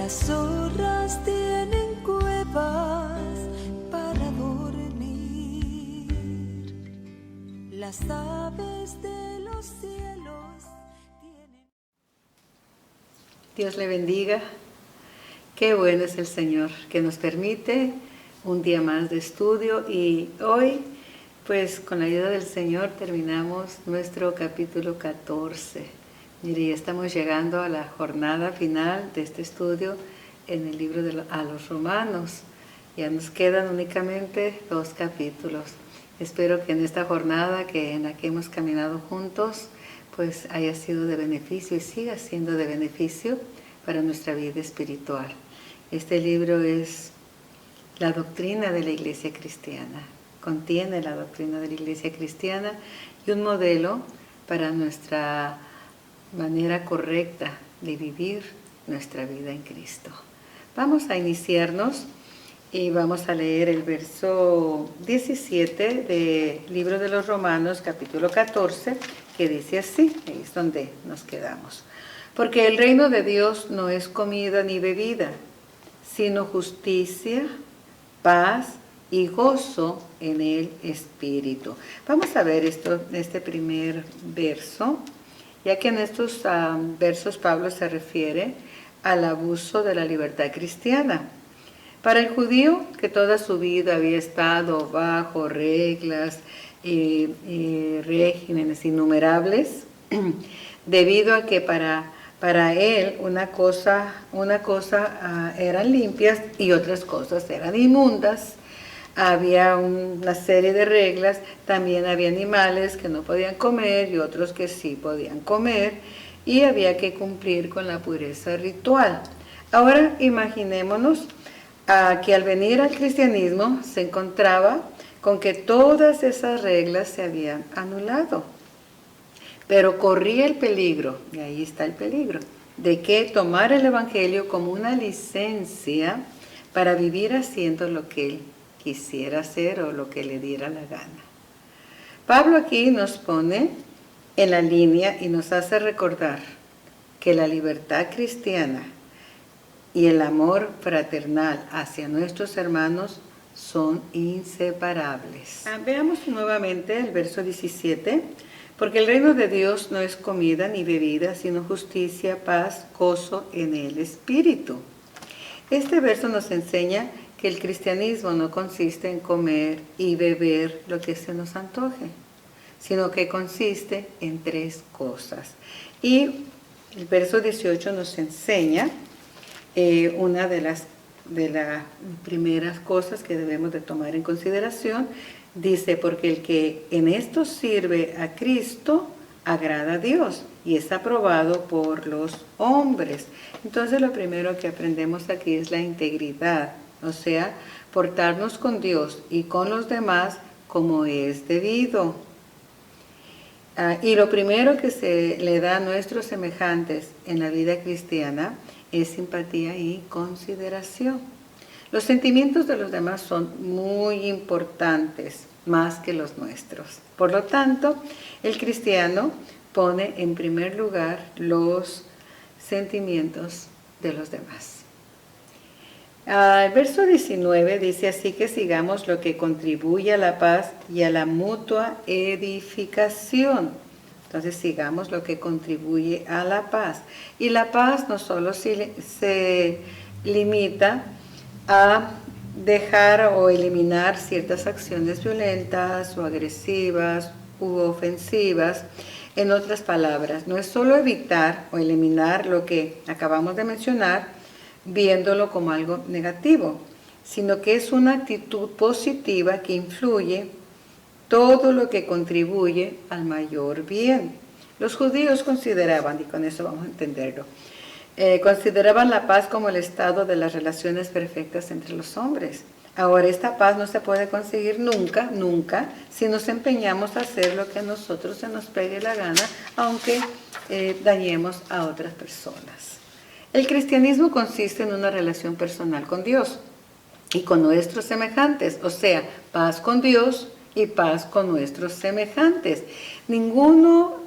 Las zorras tienen cuevas para dormir, las aves de los cielos tienen... Dios le bendiga. Qué bueno es el Señor que nos permite un día más de estudio, y hoy, pues con la ayuda del Señor, terminamos nuestro capítulo 14. Mire, ya estamos llegando a la jornada final de este estudio en el libro a los Romanos. Ya nos quedan únicamente 2 capítulos. Espero que en esta jornada en la que hemos caminado juntos, pues haya sido de beneficio y siga siendo de beneficio para nuestra vida espiritual. Este libro es la doctrina de la Iglesia cristiana. Contiene la doctrina de la Iglesia cristiana y un modelo para nuestra manera correcta de vivir nuestra vida en Cristo. Vamos a iniciarnos y vamos a leer el verso 17 del libro de los Romanos, capítulo 14, que dice así, ahí es donde nos quedamos. Porque el reino de Dios no es comida ni bebida, sino justicia, paz y gozo en el Espíritu. Vamos a ver este primer verso, ya que en estos versos Pablo se refiere al abuso de la libertad cristiana. Para el judío, que toda su vida había estado bajo reglas y regímenes innumerables, debido a que para él una cosa eran limpias y otras cosas eran inmundas. Había una serie de reglas, también había animales que no podían comer y otros que sí podían comer, y había que cumplir con la pureza ritual. Ahora imaginémonos que al venir al cristianismo se encontraba con que todas esas reglas se habían anulado, pero corría el peligro, y ahí está el peligro, de que tomar el evangelio como una licencia para vivir haciendo lo que él quisiera hacer o lo que le diera la gana. Pablo aquí nos pone en la línea y nos hace recordar que la libertad cristiana y el amor fraternal hacia nuestros hermanos son inseparables. Veamos nuevamente el verso 17. Porque el reino de Dios no es comida ni bebida, sino justicia, paz, gozo en el Espíritu. Este verso nos enseña que el cristianismo no consiste en comer y beber lo que se nos antoje, sino que consiste en 3 cosas. Y el verso 18 nos enseña una de las primeras cosas que debemos de tomar en consideración. Dice, porque el que en esto sirve a Cristo agrada a Dios y es aprobado por los hombres. Entonces lo primero que aprendemos aquí es la integridad, o sea, portarnos con Dios y con los demás como es debido. Y lo primero que se le da a nuestros semejantes en la vida cristiana es simpatía y consideración. Los sentimientos de los demás son muy importantes, más que los nuestros. Por lo tanto, el cristiano pone en primer lugar los sentimientos de los demás. El verso 19 dice así: que sigamos lo que contribuye a la paz y a la mutua edificación. Entonces sigamos lo que contribuye a la paz. Y la paz no solo se limita a dejar o eliminar ciertas acciones violentas o agresivas u ofensivas. En otras palabras, no es solo evitar o eliminar lo que acabamos de mencionar, viéndolo como algo negativo, sino que es una actitud positiva que influye todo lo que contribuye al mayor bien. Los judíos consideraban, y con eso vamos a entenderlo, consideraban la paz como el estado de las relaciones perfectas entre los hombres. Ahora, esta paz no se puede conseguir nunca, si nos empeñamos a hacer lo que a nosotros se nos pegue la gana, aunque dañemos a otras personas. El cristianismo consiste en una relación personal con Dios y con nuestros semejantes, o sea, paz con Dios y paz con nuestros semejantes. Ninguno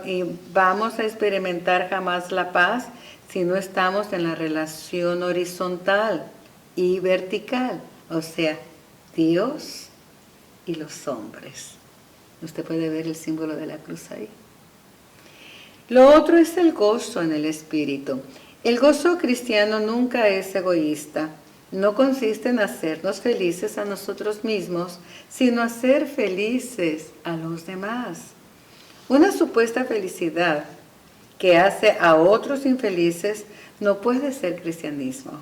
y vamos a experimentar jamás la paz si no estamos en la relación horizontal y vertical, o sea, Dios y los hombres. Usted puede ver el símbolo de la cruz ahí. Lo otro es el gozo en el espíritu. El gozo cristiano nunca es egoísta. No consiste en hacernos felices a nosotros mismos, sino hacer felices a los demás. Una supuesta felicidad que hace a otros infelices no puede ser cristianismo.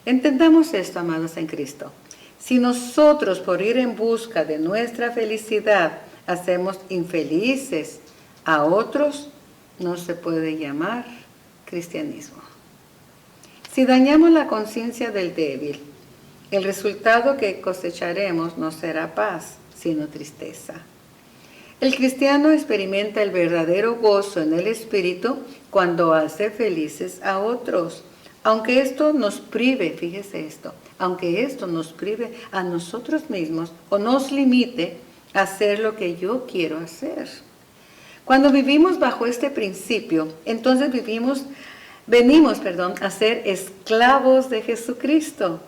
Entendamos esto, amados en Cristo. Si nosotros, por ir en busca de nuestra felicidad, hacemos infelices a otros, no se puede llamar cristianismo. Si dañamos la conciencia del débil, el resultado que cosecharemos no será paz, sino tristeza. El cristiano experimenta el verdadero gozo en el espíritu cuando hace felices a otros. Aunque esto nos prive, fíjese esto, aunque esto nos prive a nosotros mismos o nos limite a hacer lo que yo quiero hacer. Cuando vivimos bajo este principio, entonces venimos a ser esclavos de Jesucristo.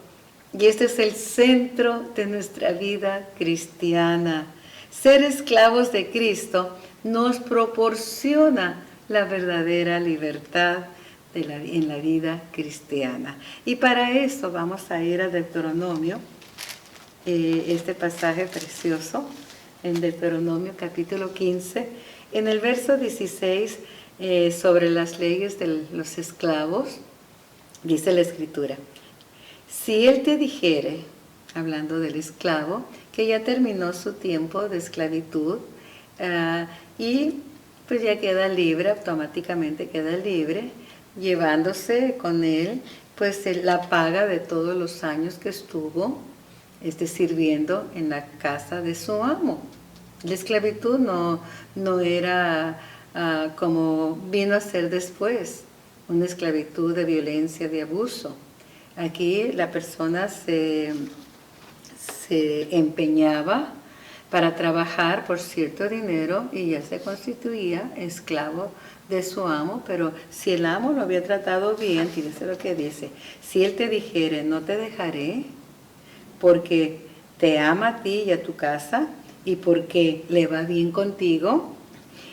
Y este es el centro de nuestra vida cristiana. Ser esclavos de Cristo nos proporciona la verdadera libertad en la vida cristiana. Y para eso vamos a ir a Deuteronomio, este pasaje precioso, en Deuteronomio capítulo 15, en el verso 16, sobre las leyes de los esclavos, dice la Escritura: si él te dijere, hablando del esclavo, que ya terminó su tiempo de esclavitud y pues ya queda libre, automáticamente queda libre, llevándose con él pues la paga de todos los años que estuvo sirviendo en la casa de su amo. La esclavitud no era como vino a ser después, una esclavitud de violencia, de abuso. Aquí la persona se empeñaba para trabajar por cierto dinero y ya se constituía esclavo de su amo, pero si el amo lo había tratado bien, fíjese lo que dice: si él te dijere, no te dejaré, porque te ama a ti y a tu casa, y porque le va bien contigo,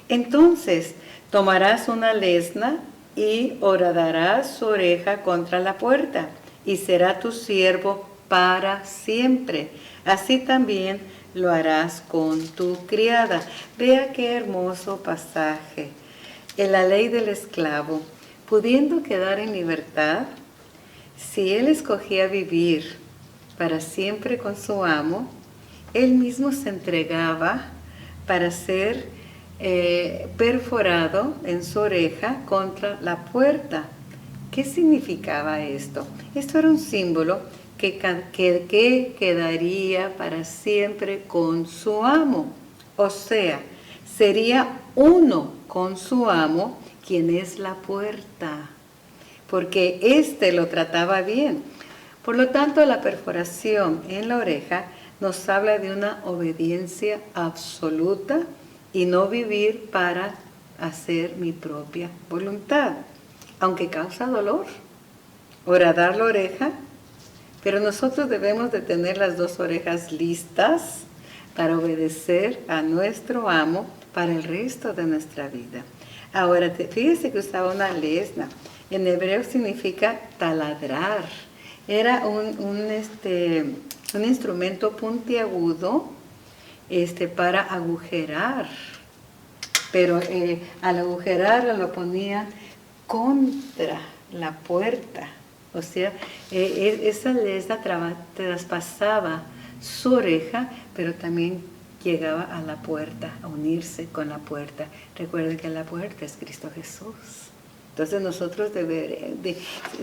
entonces tomarás una lesna y horadarás su oreja contra la puerta, y será tu siervo para siempre. Así también lo harás con tu criada. Vea qué hermoso pasaje. En la ley del esclavo, pudiendo quedar en libertad, si él escogía vivir para siempre con su amo, él mismo se entregaba para ser perforado en su oreja contra la puerta. ¿Qué significaba esto? Esto era un símbolo que quedaría para siempre con su amo. O sea, sería uno con su amo, quien es la puerta, porque éste lo trataba bien. Por lo tanto, la perforación en la oreja nos habla de una obediencia absoluta y no vivir para hacer mi propia voluntad, aunque causa dolor. Horadar la oreja, pero nosotros debemos de tener las dos orejas listas para obedecer a nuestro amo para el resto de nuestra vida. Ahora, fíjese que usaba una lesna. En hebreo significa taladrar. Era un instrumento puntiagudo para agujerar. Pero al agujerar lo ponían contra la puerta. O sea, esa lesna traspasaba su oreja, pero también llegaba a la puerta, a unirse con la puerta. Recuerden que la puerta es Cristo Jesús. Entonces nosotros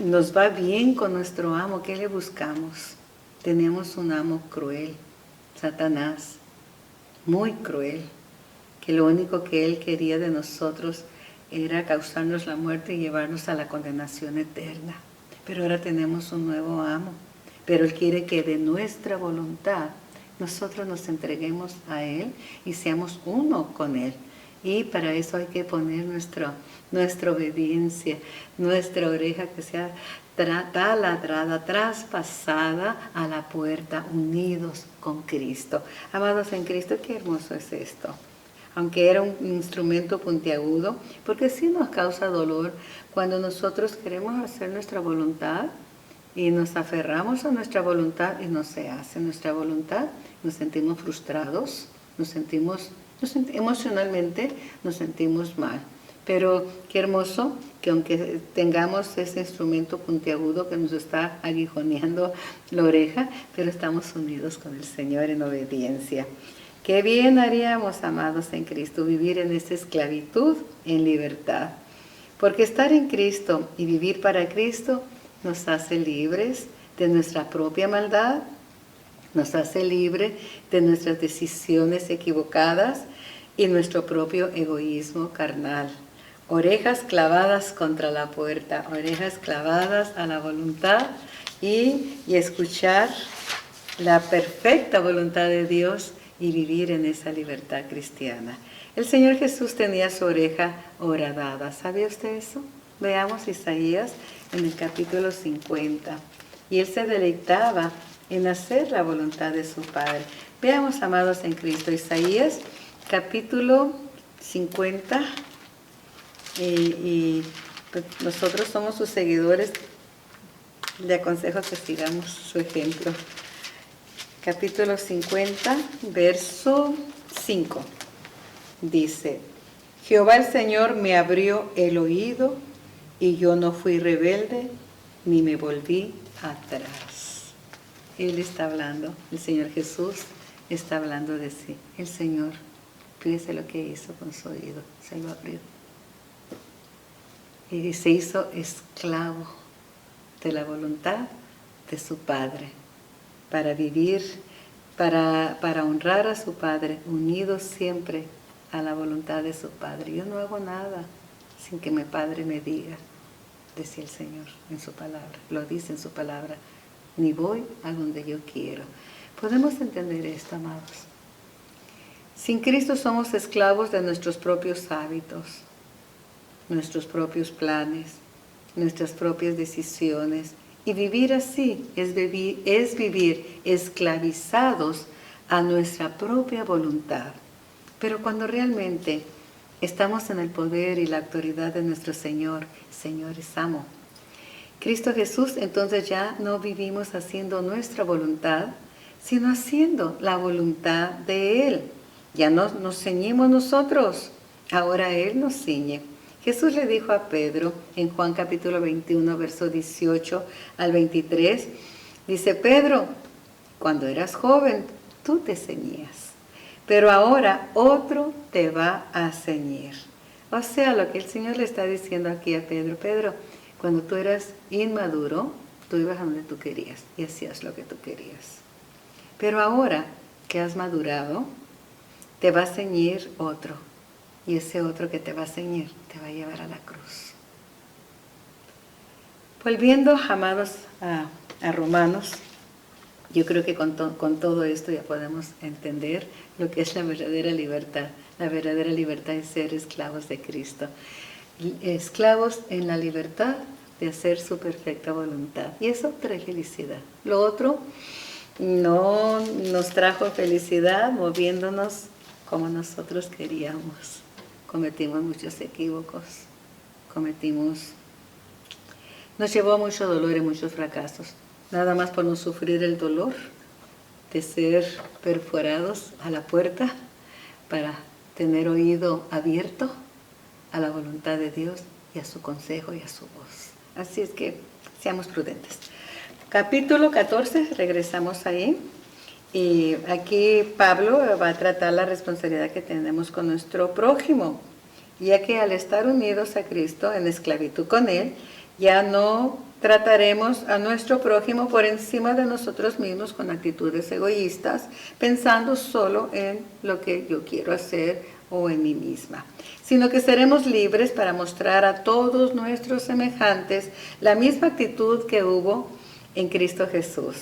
nos va bien con nuestro amo. ¿Qué le buscamos? Tenemos un amo cruel, Satanás, muy cruel, que lo único que él quería de nosotros era causarnos la muerte y llevarnos a la condenación eterna. Pero ahora tenemos un nuevo amo, pero él quiere que de nuestra voluntad nosotros nos entreguemos a él y seamos uno con él. Y para eso hay que poner nuestra obediencia, nuestra oreja que sea taladrada, traspasada a la puerta, unidos con Cristo. Amados en Cristo, qué hermoso es esto. Aunque era un instrumento puntiagudo, porque sí nos causa dolor cuando nosotros queremos hacer nuestra voluntad y nos aferramos a nuestra voluntad y no se hace nuestra voluntad, nos sentimos frustrados, emocionalmente nos sentimos mal. Pero qué hermoso que aunque tengamos ese instrumento puntiagudo que nos está aguijoneando la oreja, pero estamos unidos con el Señor en obediencia. Qué bien haríamos, amados en Cristo, vivir en esa esclavitud en libertad. Porque estar en Cristo y vivir para Cristo nos hace libres de nuestra propia maldad, nos hace libre de nuestras decisiones equivocadas y nuestro propio egoísmo carnal. Orejas clavadas contra la puerta, orejas clavadas a la voluntad y escuchar la perfecta voluntad de Dios y vivir en esa libertad cristiana. El Señor Jesús tenía su oreja horadada. ¿Sabía usted eso? Veamos Isaías en el capítulo 50. Y Él se deleitaba en hacer la voluntad de su Padre. Veamos, amados en Cristo, Isaías capítulo 50. Y pues, nosotros somos sus seguidores. Le aconsejo que sigamos su ejemplo. Capítulo 50, verso 5. Dice: Jehová el Señor me abrió el oído, y yo no fui rebelde, ni me volví atrás. Él está hablando, el Señor Jesús está hablando de sí. El Señor, fíjese lo que hizo con su oído, se lo abrió. Y se hizo esclavo de la voluntad de su Padre, para vivir, para honrar a su Padre, unido siempre a la voluntad de su Padre. Yo no hago nada sin que mi Padre me diga, decía el Señor en su palabra, lo dice en su palabra, ni voy a donde yo quiero. Podemos entender esto, amados. Sin Cristo somos esclavos de nuestros propios hábitos, nuestros propios planes, nuestras propias decisiones. Y vivir así es vivir esclavizados a nuestra propia voluntad. Pero cuando realmente estamos en el poder y la autoridad de nuestro Señor, Señor es amo. Cristo Jesús, entonces ya no vivimos haciendo nuestra voluntad, sino haciendo la voluntad de Él. Ya no nos ceñimos nosotros, ahora Él nos ciñe. Jesús le dijo a Pedro en Juan capítulo 21, verso 18 al 23, dice: Pedro, cuando eras joven, tú te ceñías, pero ahora otro te va a ceñir. O sea, lo que el Señor le está diciendo aquí a Pedro: Pedro, cuando tú eras inmaduro, tú ibas a donde tú querías y hacías lo que tú querías. Pero ahora que has madurado, te va a ceñir otro. Y ese otro que te va a ceñir te va a llevar a la cruz. Volviendo, amados, a Romanos, yo creo que con todo esto ya podemos entender lo que es la verdadera libertad. La verdadera libertad es ser esclavos de Cristo. Esclavos en la libertad de hacer su perfecta voluntad. Y eso trae felicidad. Lo otro no nos trajo felicidad moviéndonos como nosotros queríamos. Cometimos muchos equívocos, nos llevó a mucho dolor y muchos fracasos, nada más por no sufrir el dolor de ser perforados a la puerta para tener oído abierto a la voluntad de Dios y a su consejo y a su voz. Así es que seamos prudentes. Capítulo 14, regresamos ahí. Y aquí Pablo va a tratar la responsabilidad que tenemos con nuestro prójimo, ya que al estar unidos a Cristo en esclavitud con Él, ya no trataremos a nuestro prójimo por encima de nosotros mismos con actitudes egoístas, pensando solo en lo que yo quiero hacer o en mí misma, sino que seremos libres para mostrar a todos nuestros semejantes la misma actitud que hubo en Cristo Jesús.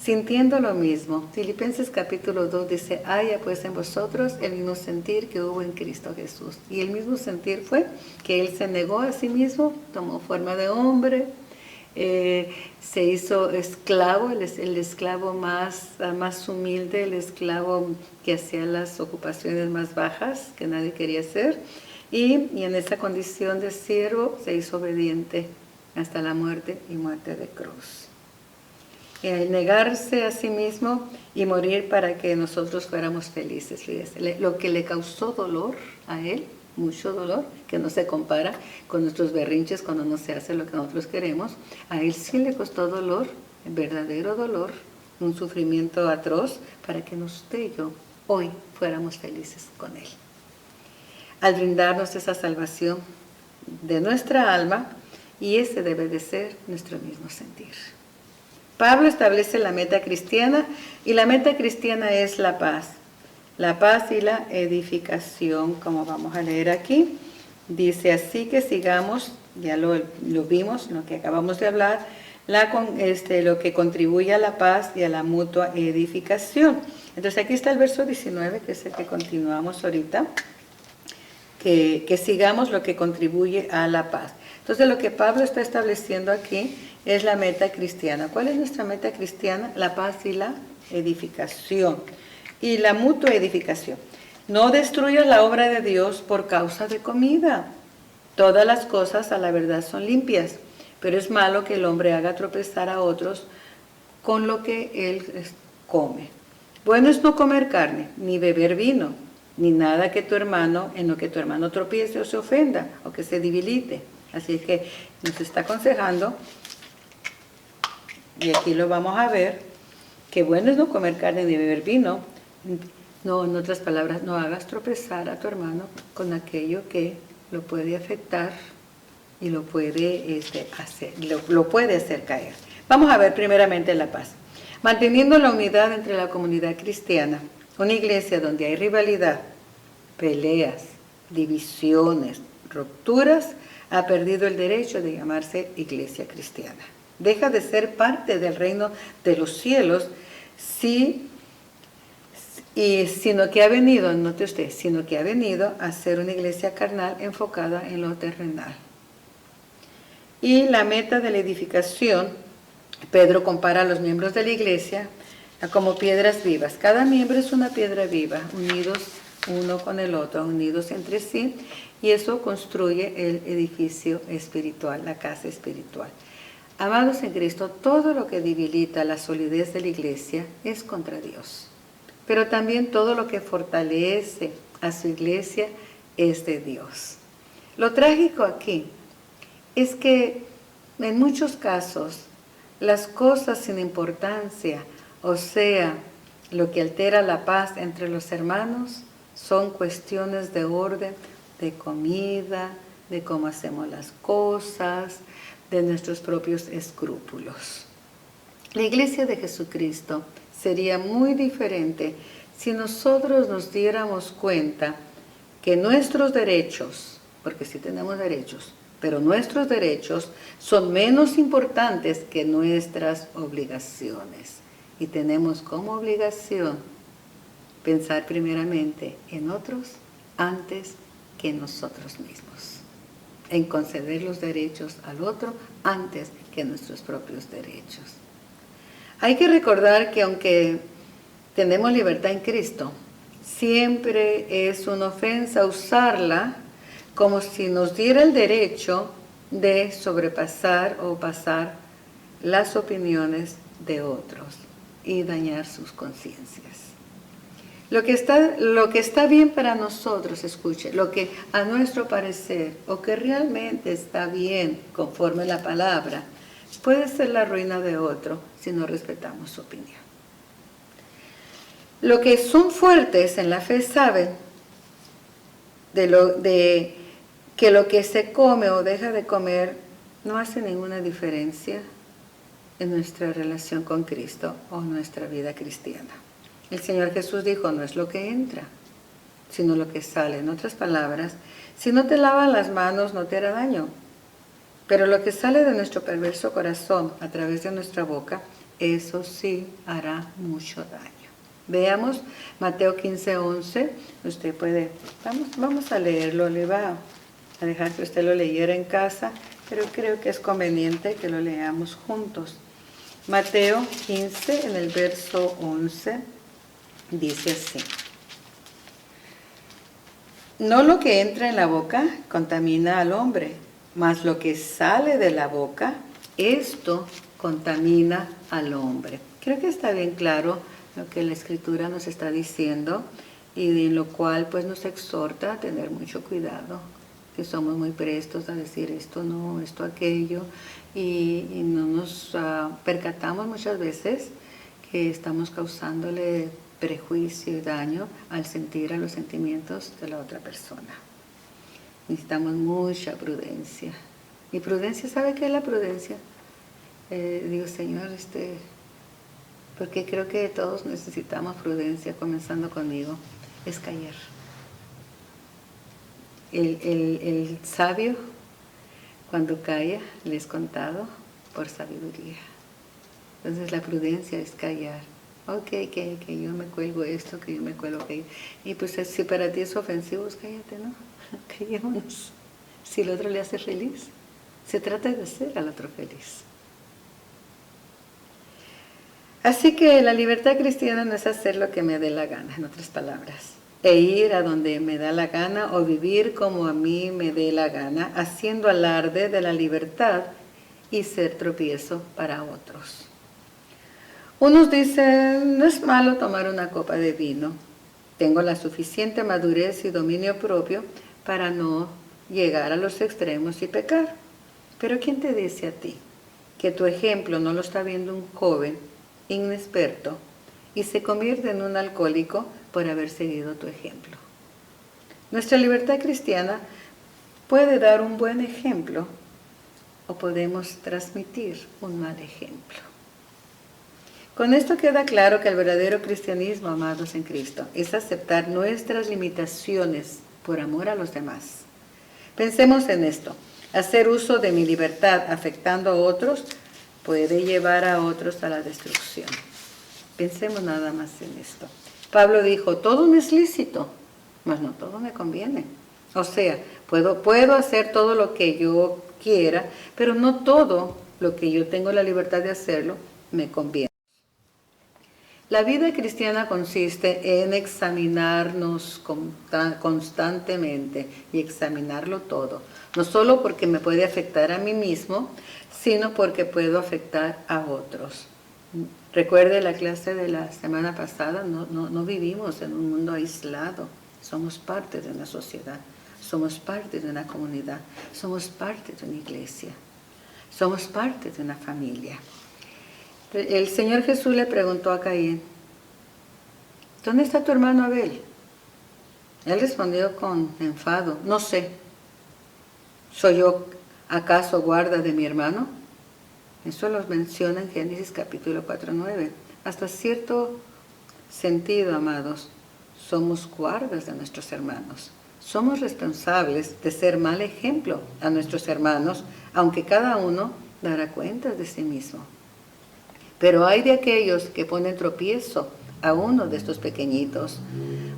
sintiendo lo mismo. Filipenses capítulo 2 dice, haya pues en vosotros el mismo sentir que hubo en Cristo Jesús. Y el mismo sentir fue que Él se negó a sí mismo, tomó forma de hombre, se hizo esclavo, el esclavo más humilde, el esclavo que hacía las ocupaciones más bajas que nadie quería hacer. Y en esa condición de siervo se hizo obediente hasta la muerte y muerte de cruz. El negarse a sí mismo y morir para que nosotros fuéramos felices. Fíjese, lo que le causó dolor a Él, mucho dolor, que no se compara con nuestros berrinches cuando no se hace lo que nosotros queremos, a Él sí le costó dolor, verdadero dolor, un sufrimiento atroz, para que usted y yo hoy fuéramos felices con Él. Al brindarnos esa salvación de nuestra alma, y ese debe de ser nuestro mismo sentir. Pablo establece la meta cristiana, y la meta cristiana es la paz y la edificación, como vamos a leer aquí. Dice, así que sigamos, ya lo vimos, lo que acabamos de hablar, lo que contribuye a la paz y a la mutua edificación. Entonces aquí está el verso 19, que es el que continuamos ahorita, que sigamos lo que contribuye a la paz. Entonces lo que Pablo está estableciendo aquí es la meta cristiana. ¿Cuál es nuestra meta cristiana? La paz y la edificación. Y la mutua edificación. No destruyas la obra de Dios por causa de comida. Todas las cosas a la verdad son limpias, pero es malo que el hombre haga tropezar a otros con lo que él come. Bueno es no comer carne, ni beber vino, ni nada en lo que tu hermano tropiece o se ofenda, o que se debilite. Así es que nos está aconsejando, y aquí lo vamos a ver, que bueno es no comer carne ni beber vino. No, en otras palabras, no hagas tropezar a tu hermano con aquello que lo puede afectar y lo puede hacer caer. Vamos a ver primeramente la paz. Manteniendo la unidad entre la comunidad cristiana, una iglesia donde hay rivalidad, peleas, divisiones, rupturas, ha perdido el derecho de llamarse iglesia cristiana. Deja de ser parte del reino de los cielos sino que ha venido a ser una iglesia carnal enfocada en lo terrenal. Y la meta de la edificación, Pedro compara a los miembros de la iglesia como piedras vivas. Cada miembro es una piedra viva, unidos uno con el otro, unidos entre sí, y eso construye el edificio espiritual, la casa espiritual. Amados en Cristo, todo lo que debilita la solidez de la iglesia es contra Dios. Pero también todo lo que fortalece a su iglesia es de Dios. Lo trágico aquí es que en muchos casos las cosas sin importancia, o sea, lo que altera la paz entre los hermanos, son cuestiones de orden, de comida, de cómo hacemos las cosas, de nuestros propios escrúpulos. La iglesia de Jesucristo sería muy diferente si nosotros nos diéramos cuenta que nuestros derechos, porque sí tenemos derechos, pero nuestros derechos son menos importantes que nuestras obligaciones. Y tenemos como obligación pensar primeramente en otros antes que en nosotros mismos. En conceder los derechos al otro antes que nuestros propios derechos. Hay que recordar que aunque tenemos libertad en Cristo, siempre es una ofensa usarla como si nos diera el derecho de sobrepasar o pasar las opiniones de otros y dañar sus conciencias. Lo que está bien para nosotros, escuche, lo que a nuestro parecer o que realmente está bien conforme a la palabra, puede ser la ruina de otro si no respetamos su opinión. Los que son fuertes en la fe saben que lo que se come o deja de comer no hace ninguna diferencia en nuestra relación con Cristo o nuestra vida cristiana. El Señor Jesús dijo, no es lo que entra, sino lo que sale. En otras palabras, si no te lavas las manos no te hará daño, pero lo que sale de nuestro perverso corazón a través de nuestra boca, eso sí hará mucho daño. Veamos Mateo 15:11. Usted puede, vamos a leerlo, le va a dejar que usted lo leyera en casa, pero creo que es conveniente que lo leamos juntos. Mateo 15, en el verso 11, dice así: no lo que entra en la boca contamina al hombre, mas lo que sale de la boca, esto contamina al hombre. Creo que está bien claro lo que la Escritura nos está diciendo, y en lo cual pues nos exhorta a tener mucho cuidado, que somos muy prestos a decir esto no, esto aquello, y no nos percatamos muchas veces que estamos causándole prejuicio y daño al sentir a los sentimientos de la otra persona. Necesitamos mucha prudencia. Y prudencia, ¿sabe qué es la prudencia? Digo, Señor, porque creo que todos necesitamos prudencia, comenzando conmigo, es callar. El sabio, cuando calla, le es contado por sabiduría. Entonces la prudencia es callar. Ok, que yo me cuelgo esto, que yo me cuelgo aquello. Y pues si para ti es ofensivo, pues cállate, ¿no? Callémonos. Si el otro le hace feliz, se trata de hacer al otro feliz. Así que la libertad cristiana no es hacer lo que me dé la gana, en otras palabras, e ir a donde me da la gana o vivir como a mí me dé la gana, haciendo alarde de la libertad y ser tropiezo para otros. Unos dicen, no es malo tomar una copa de vino. Tengo la suficiente madurez y dominio propio para no llegar a los extremos y pecar. Pero ¿quién te dice a ti que tu ejemplo no lo está viendo un joven inexperto y se convierte en un alcohólico por haber seguido tu ejemplo? Nuestra libertad cristiana puede dar un buen ejemplo o podemos transmitir un mal ejemplo. Con esto queda claro que el verdadero cristianismo, amados en Cristo, es aceptar nuestras limitaciones por amor a los demás. Pensemos en esto. Hacer uso de mi libertad afectando a otros puede llevar a otros a la destrucción. Pensemos nada más en esto. Pablo dijo, todo me es lícito, mas no todo me conviene. O sea, puedo hacer todo lo que yo quiera, pero no todo lo que yo tengo la libertad de hacerlo me conviene. La vida cristiana consiste en examinarnos constantemente y examinarlo todo. No solo porque me puede afectar a mí mismo, sino porque puedo afectar a otros. Recuerde la clase de la semana pasada, no vivimos en un mundo aislado. Somos parte de una sociedad, somos parte de una comunidad, somos parte de una iglesia, somos parte de una familia. El Señor Jesús le preguntó a Caín, ¿dónde está tu hermano Abel? Él respondió con enfado, no sé, ¿soy yo acaso guarda de mi hermano? Eso lo menciona en Génesis capítulo 4:9. Hasta cierto sentido, amados, somos guardas de nuestros hermanos. Somos responsables de ser mal ejemplo a nuestros hermanos, aunque cada uno dará cuentas de sí mismo. Pero hay de aquellos que ponen tropiezo a uno de estos pequeñitos.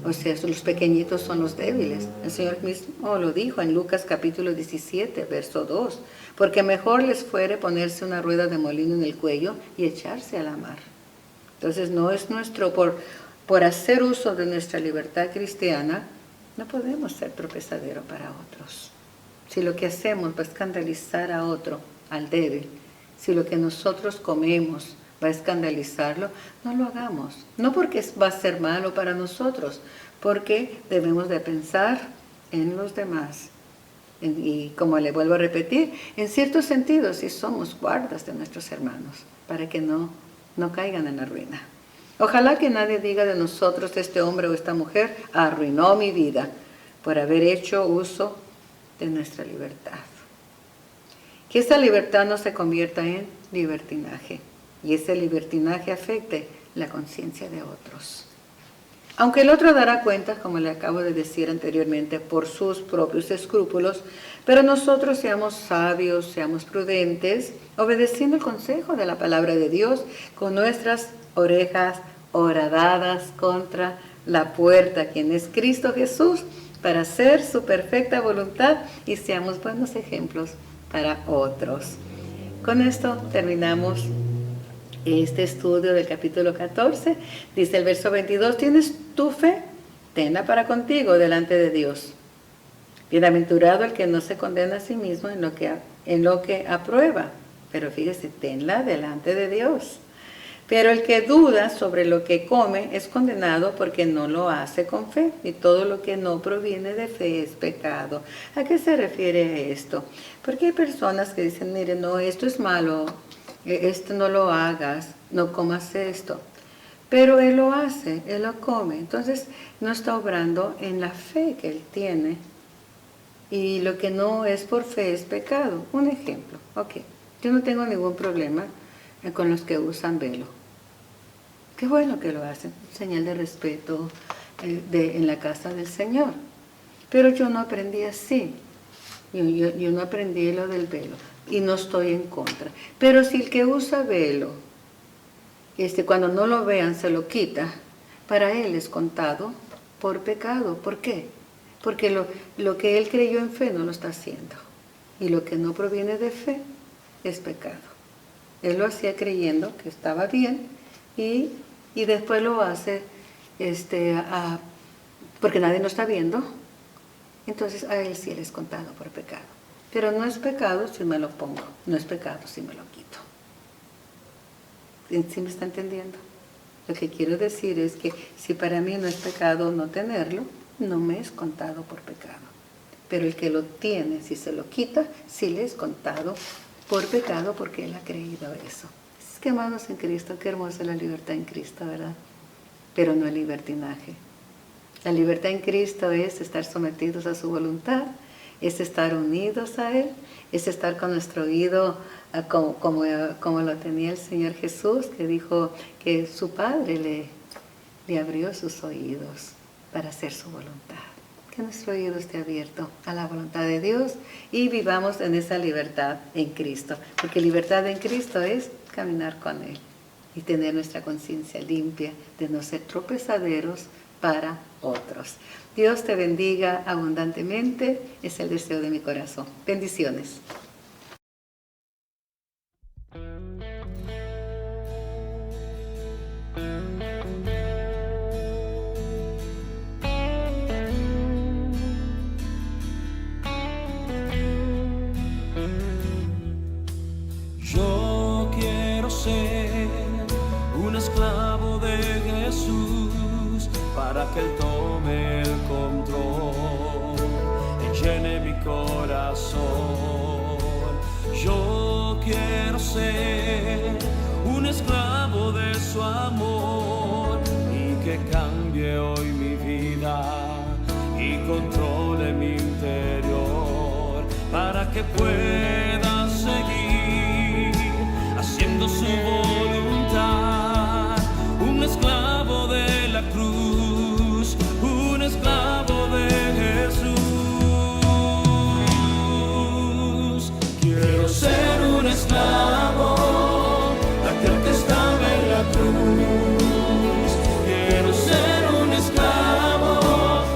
O sea, los pequeñitos son los débiles. El Señor mismo lo dijo en Lucas capítulo 17, verso 2. Porque mejor les fuere ponerse una rueda de molino en el cuello y echarse a la mar. Entonces no es nuestro, por hacer uso de nuestra libertad cristiana, no podemos ser tropezadero para otros. Si lo que hacemos va a escandalizar a otro, al débil, si lo que nosotros comemos va a escandalizarlo, no lo hagamos. No porque va a ser malo para nosotros, porque debemos de pensar en los demás. Y como le vuelvo a repetir, en cierto sentido sí somos guardas de nuestros hermanos, para que no caigan en la ruina. Ojalá que nadie diga de nosotros, este hombre o esta mujer arruinó mi vida por haber hecho uso de nuestra libertad. Que esa libertad no se convierta en libertinaje y ese libertinaje afecte la conciencia de otros. Aunque el otro dará cuenta, como le acabo de decir anteriormente, por sus propios escrúpulos, pero nosotros seamos sabios, seamos prudentes, obedeciendo el consejo de la palabra de Dios, con nuestras orejas horadadas contra la puerta, quien es Cristo Jesús, para hacer su perfecta voluntad y seamos buenos ejemplos para otros. Con esto terminamos este estudio del capítulo 14. Dice el verso 22, ¿tienes tu fe? Tenla para contigo delante de Dios. Bienaventurado el que no se condena a sí mismo en lo que aprueba. Pero fíjese, tenla delante de Dios. Pero el que duda sobre lo que come es condenado porque no lo hace con fe. Y todo lo que no proviene de fe es pecado. ¿A qué se refiere esto? Porque hay personas que dicen, mire, no, esto es malo, esto no lo hagas, no comas esto. Pero él lo hace, él lo come. Entonces no está obrando en la fe que él tiene. Y lo que no es por fe es pecado. Un ejemplo. Ok, yo no tengo ningún problema con los que usan velo. Qué bueno que lo hacen, señal de respeto en la casa del Señor. Pero yo no aprendí así. Yo no aprendí lo del velo y no estoy en contra. Pero si el que usa velo, cuando no lo vean se lo quita, para él es contado por pecado. ¿Por qué? Porque lo que él creyó en fe no lo está haciendo. Y lo que no proviene de fe es pecado. Él lo hacía creyendo que estaba bien y después lo hace porque nadie lo está viendo. Entonces a él sí le es contado por pecado. Pero no es pecado si me lo pongo. No es pecado si me lo quito. ¿Sí me está entendiendo? Lo que quiero decir es que si para mí no es pecado no tenerlo, no me es contado por pecado. Pero el que lo tiene, si se lo quita, sí le es contado por pecado porque él ha creído eso. Es que, amados en Cristo, qué hermosa es la libertad en Cristo, ¿verdad? Pero no el libertinaje. La libertad en Cristo es estar sometidos a su voluntad, es estar unidos a Él, es estar con nuestro oído como lo tenía el Señor Jesús, que dijo que su Padre le abrió sus oídos para hacer su voluntad. Que nuestro oído esté abierto a la voluntad de Dios y vivamos en esa libertad en Cristo. Porque libertad en Cristo es caminar con Él y tener nuestra conciencia limpia de no ser tropezaderos para otros. Dios te bendiga abundantemente, es el deseo de mi corazón. Bendiciones. Yo quiero ser un esclavo de Jesús para que Él tome el control, llene mi corazón. Yo quiero ser un esclavo de su amor y que cambie hoy mi vida y controle mi interior para que pueda seguir haciendo su voluntad. Un esclavo de la cruz, un esclavo de Jesús. Quiero ser un esclavo de aquel que estaba en la cruz. Quiero ser un esclavo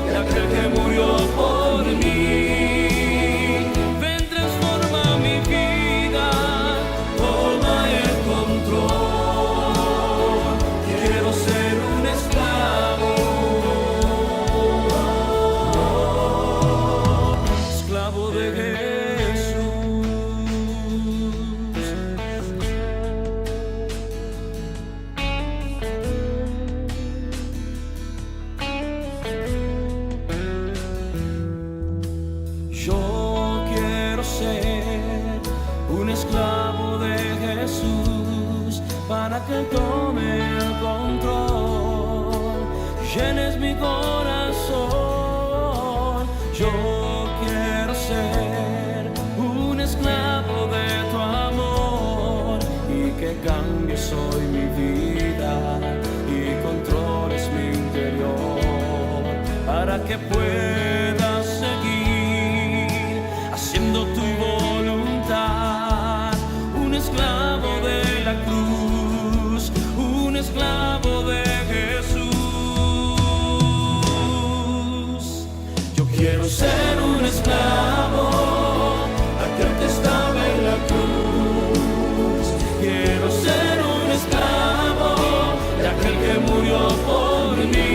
de aquel que murió por mí. Ven, transforma mi vida, toma el control. Quiero ser un esclavo, esclavo de Jesús. Yo quiero ser un esclavo de Jesús para que Él tome el control, llenes mi corazón. Yo quiero ser un esclavo de tu amor y que cambies hoy mi vida y controles mi interior para que puedas seguir haciendo tu voluntad. Un esclavo de la cruz, un esclavo de Jesús. Yo quiero ser un esclavo, aquel que estaba en la cruz. Quiero ser un esclavo de aquel que murió por mí.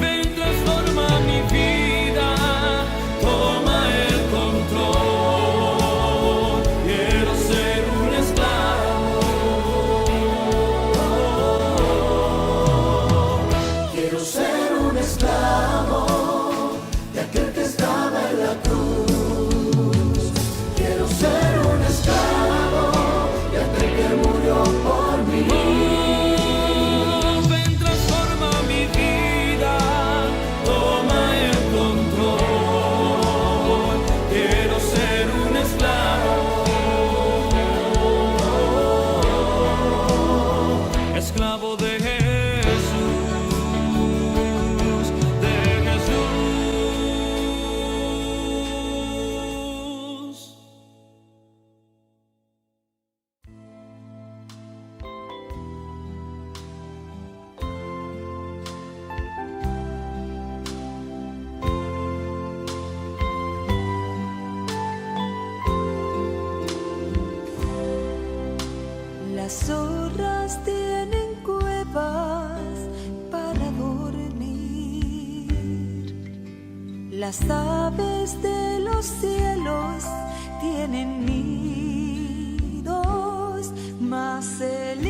Ven, transforma mi vida, toma el control. Quiero ser un esclavo. Quiero ser un esclavo de aquel que estaba en la cruz. Quiero ser un esclavo de aquel que murió por mí. Ven, transforma mi vida, toma el control. Quiero ser un esclavo, esclavo de Jesús, de Jesús. Las zorras tienen cuevas para dormir. Las aves de los cielos tienen nidos, mas el